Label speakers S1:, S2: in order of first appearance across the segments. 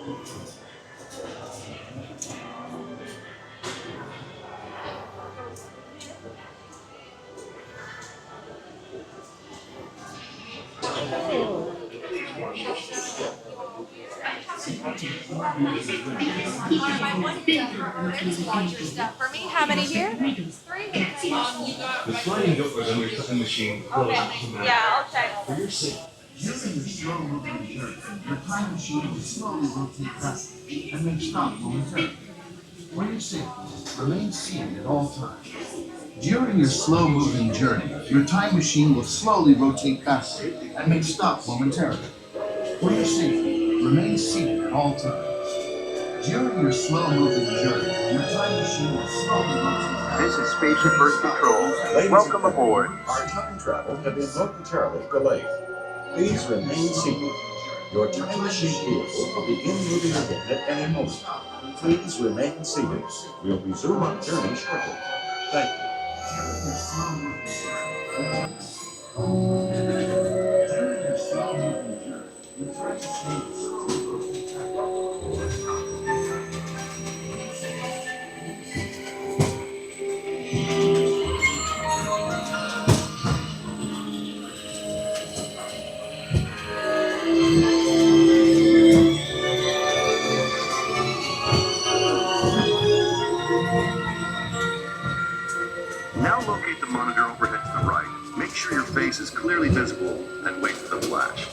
S1: For me, how many here? 3.
S2: The sliding door on your cooking machine.
S1: Okay. Yeah, I'll check.
S3: For your safety, using the slow moving journey, your time machine will slowly rotate back and may stop momentarily. For your safety, remain seated at all times. During your slow moving journey, your time machine will slowly rotate backward and may stop momentarily. For your safety, remain seated at all times. During your slow moving journey, your time machine will slowly rotate backward.
S4: This is Spaceship Earth Control. Welcome aboard.
S5: Our time travel has been momentarily delayed. Please remain seated. Your time machine vehicle will begin moving again at any moment. Please remain seated. We'll resume our journey shortly. Thank you.
S3: During your slow moving journey, your time machine will slowly rotate backward.
S4: Now locate the monitor overhead to the right. Make sure your face is clearly visible and wait for the flash.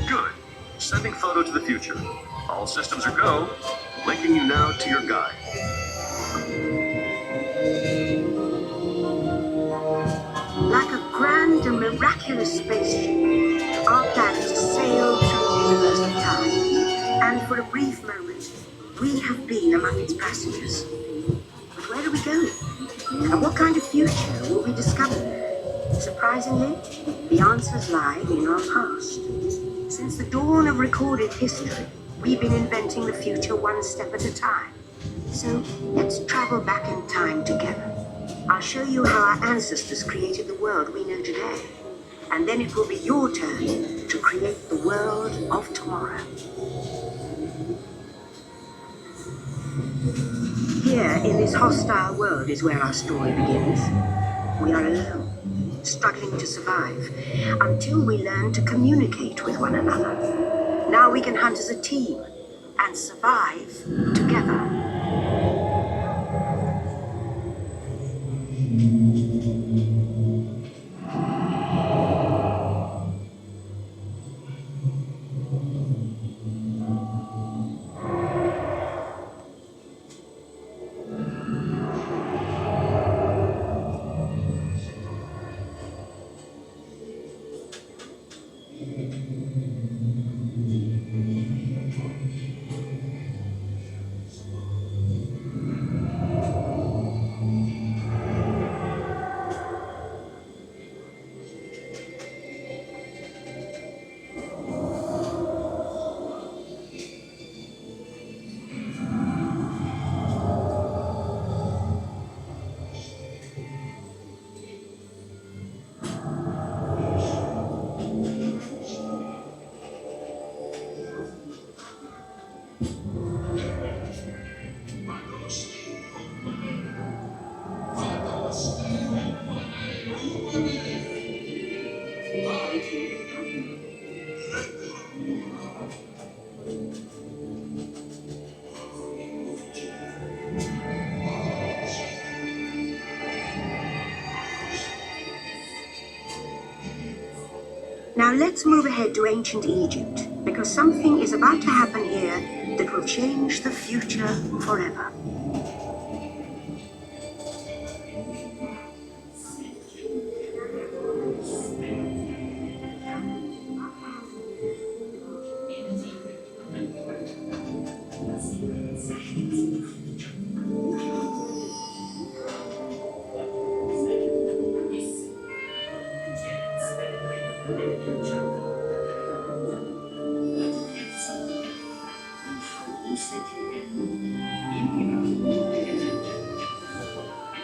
S4: Good. Sending photo to the future. All systems are go. Linking you now to your guide.
S6: Like a grand and miraculous spaceship, our plan is to sail through the universe of time. And for a brief moment, we have been among its passengers. But where do we go? And what kind of future will we discover? Surprisingly, the answers lie in our past. Since the dawn of recorded history, we've been inventing the future one step at a time. So let's travel back in time together. I'll show you how our ancestors created the world we know today. And then it will be your turn to create the world of tomorrow. Here, in this hostile world, is where our story begins. We are alone, struggling to survive, until we learn to communicate with one another. Now we can hunt as a team and survive together. Now let's move ahead to ancient Egypt, because something is about to happen here that will change the future forever.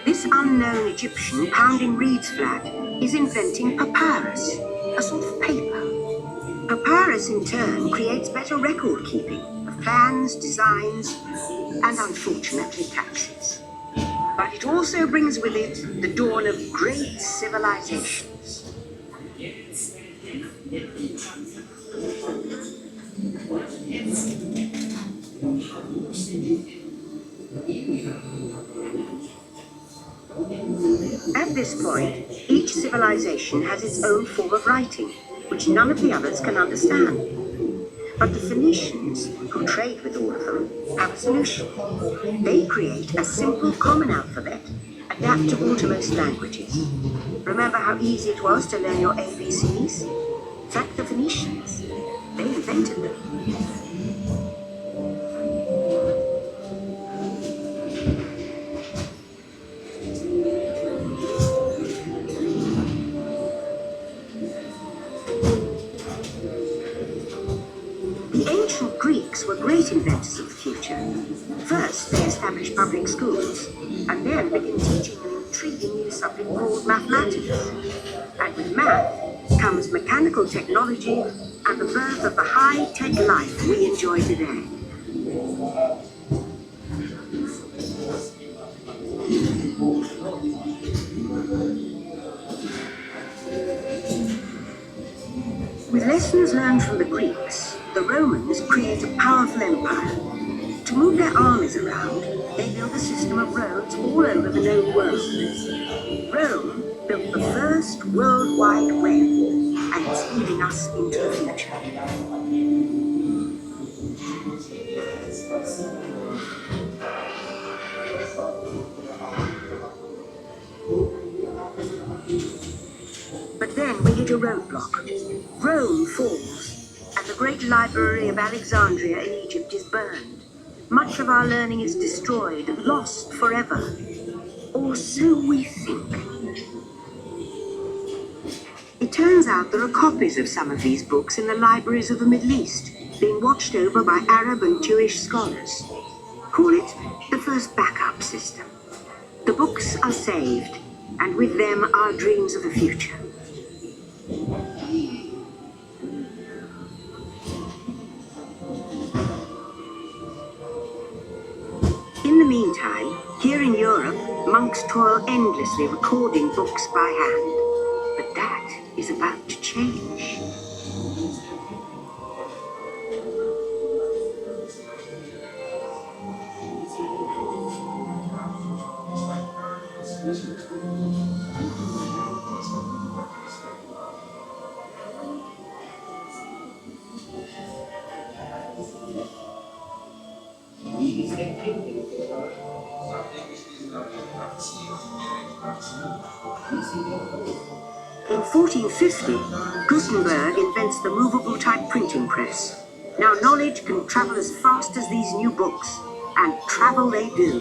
S6: This unknown Egyptian pounding reeds flat is inventing papyrus, a sort of paper. Papyrus Paris, in turn, creates better record keeping of plans, designs, and unfortunately taxes. But it also brings with it the dawn of great civilizations. At this point, each civilization has its own form of writing, which none of the others can understand. But the Phoenicians, who trade with all of them, have a solution. They create a simple common alphabet, adaptable to most languages. Remember how easy it was to learn your ABCs? In fact, the Phoenicians, they invented them. The ancient Greeks were great inventors of the future. First, they established public schools, and then began teaching an intriguing new subject called mathematics. And with math comes mechanical technology and the birth of the high-tech life we enjoy today. With lessons learned from the Greeks, the Romans create a powerful empire. To move their armies around, they build a system of roads all over the known world. Rome built the first World Wide Web, and it's leading us into the future. But then we hit a roadblock. Rome falls, and the great library of Alexandria in Egypt is burned. Much of our learning is destroyed, lost forever. Or so we think. It turns out there are copies of some of these books in the libraries of the Middle East, being watched over by Arab and Jewish scholars. Call it the first backup system. The books are saved, and with them our dreams of the future. In the meantime, here in Europe, monks toil endlessly recording books by hand. But that is about to change. In 1450, Gutenberg invents the movable type printing press. Now knowledge can travel as fast as these new books, and travel they do.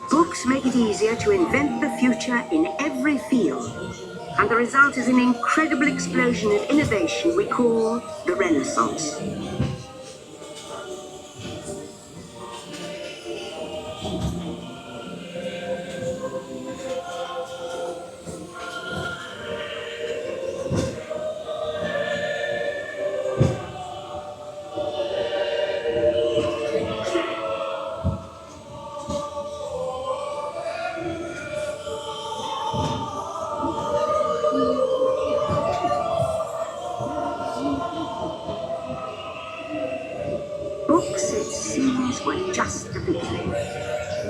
S6: Books make it easier to invent the future in every field. And the result is an incredible explosion of innovation we call the Renaissance. Books, it seems, were just the beginning.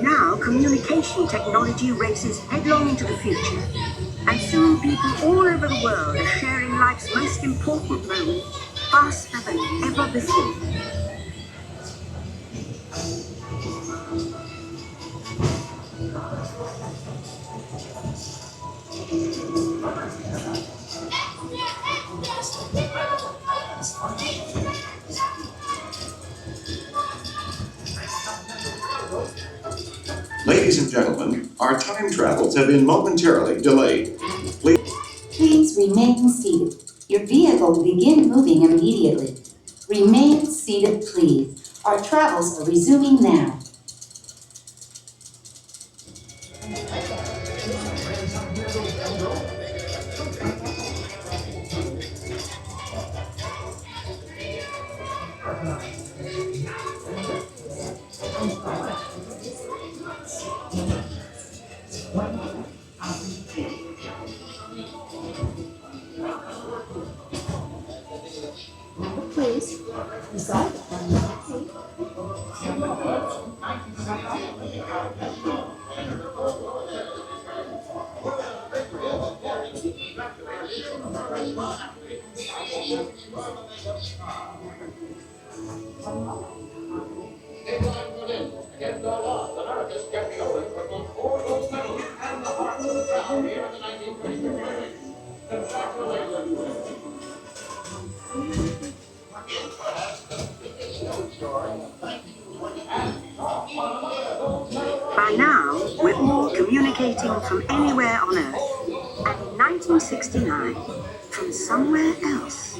S6: Now communication technology races headlong into the future, and soon people all over the world are sharing life's most important moment faster than ever before.
S5: Ladies and gentlemen, our time travels have been momentarily delayed.
S7: Please remain seated. Your vehicle will begin moving immediately. Remain seated, please. Our travels are resuming now. Please, beside
S6: By now, we're all communicating from anywhere on Earth. And in 1969, from somewhere else.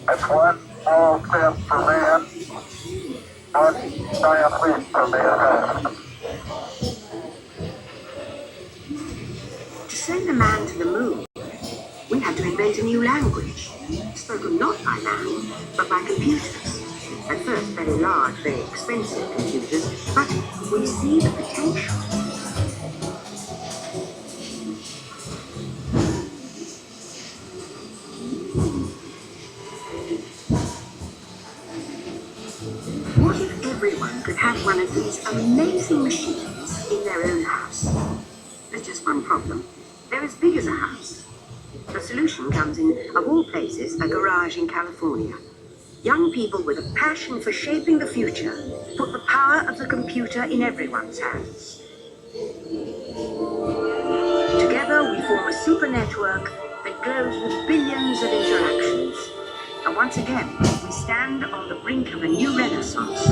S8: It's one small step for man, one giant leap for mankind.
S6: To send a man to the moon, we had to invent a new language, spoken not by man, but by computers. At first, very large, very expensive computers, but we see the potential. What if everyone could have one of these amazing machines in their own house? There's just one problem. They're as big as a house. The solution comes in, of all places, a garage in California. Young people with a passion for shaping the future put the power of the computer in everyone's hands. Together we form a super network that glows with billions of interactions. And once again, we stand on the brink of a new renaissance.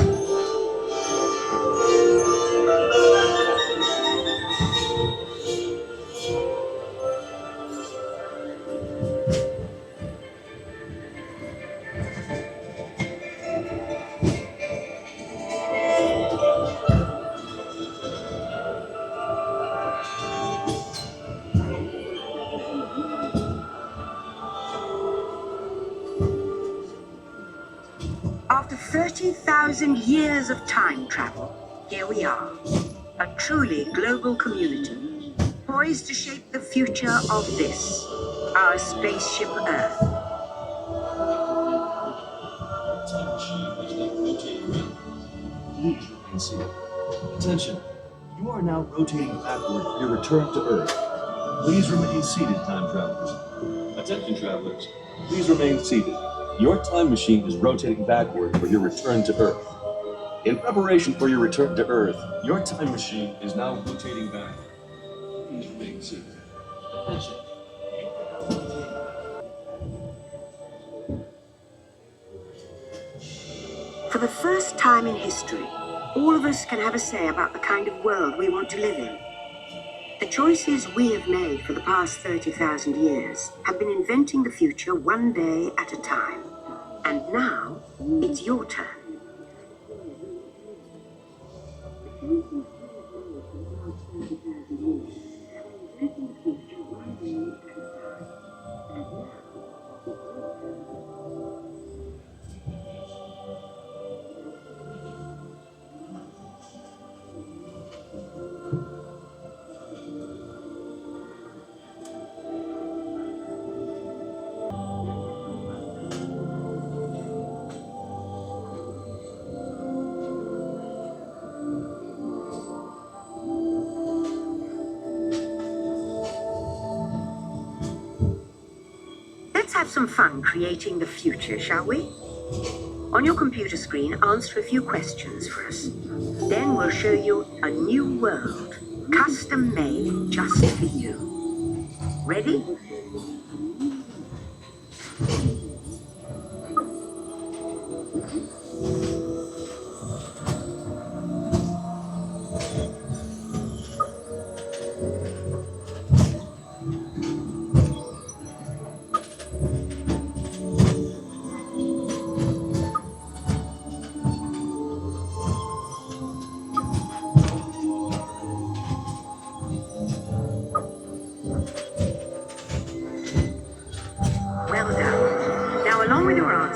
S6: After 30,000 years of time travel, here we are, a truly global community, poised to shape the future of this, our spaceship Earth.
S9: Please remain seated. Attention, you are now rotating backward for your return to Earth. Please remain seated, time travelers. Attention, travelers. Please remain seated. Your time machine is rotating backward for your return to Earth. In preparation for your return to Earth, your time machine is now rotating backward. Please remain seated. Attention.
S6: For the first time in history, all of us can have a say about the kind of world we want to live in. The choices we have made for the past 30,000 years have been inventing the future one day at a time. And now, it's your turn. Let's have some fun creating the future, shall we? On your computer screen, answer a few questions for us. Then we'll show you a new world, custom made just for you. Ready?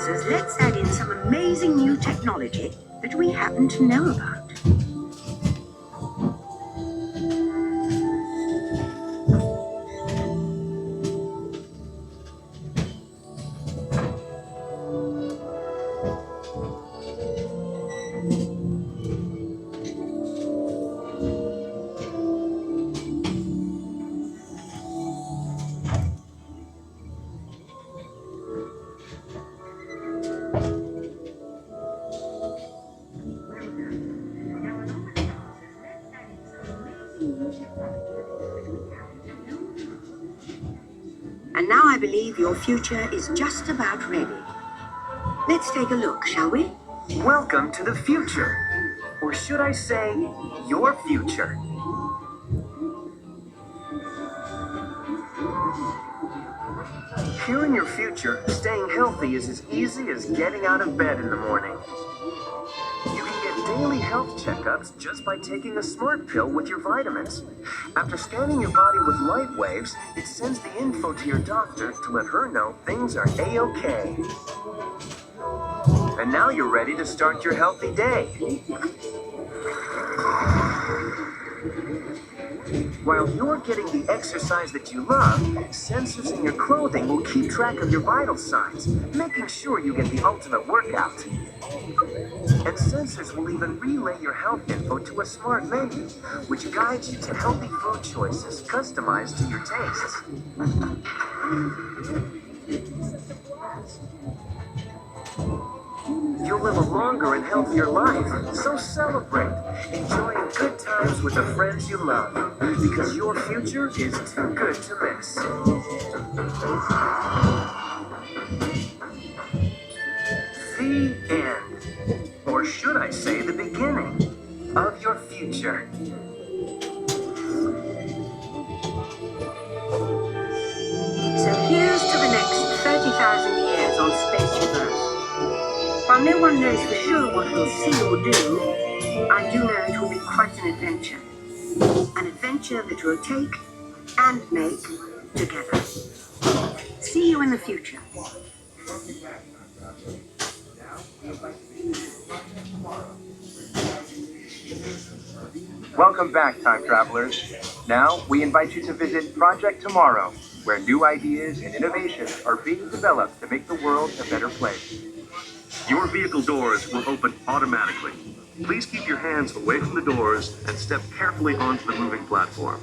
S6: answers, let's add in some amazing new technology that we happen to know about. And now I believe your future is just about ready. Let's take a look, shall we?
S4: Welcome to the future. Or should I say, your future. Here in your future, staying healthy is as easy as getting out of bed in the morning. You can get daily health checkups just by taking a smart pill with your vitamins. After scanning your body with light waves, it sends the info to your doctor to let her know things are A-OK. And now you're ready to start your healthy day. While you're getting the exercise that you love, sensors in your clothing will keep track of your vital signs, making sure you get the ultimate workout. And sensors will even relay your health info to a smart menu, which guides you to healthy food choices customized to your tastes. You'll live a longer and healthier life, so celebrate, enjoying good times with the friends you love, because your future is too good to miss. The end, or should I say the beginning, of your future.
S6: So here's to the next 30,000 years on Spaceship Earth. While no one knows for sure what we'll see or do, I do know it will be quite an adventure. An adventure that we'll take and make together. See you in the future.
S10: Welcome back, time travelers. Now, we invite you to visit Project Tomorrow, where new ideas and innovations are being developed to make the world a better place.
S4: Your vehicle doors will open automatically. Please keep your hands away from the doors and step carefully onto the moving platform.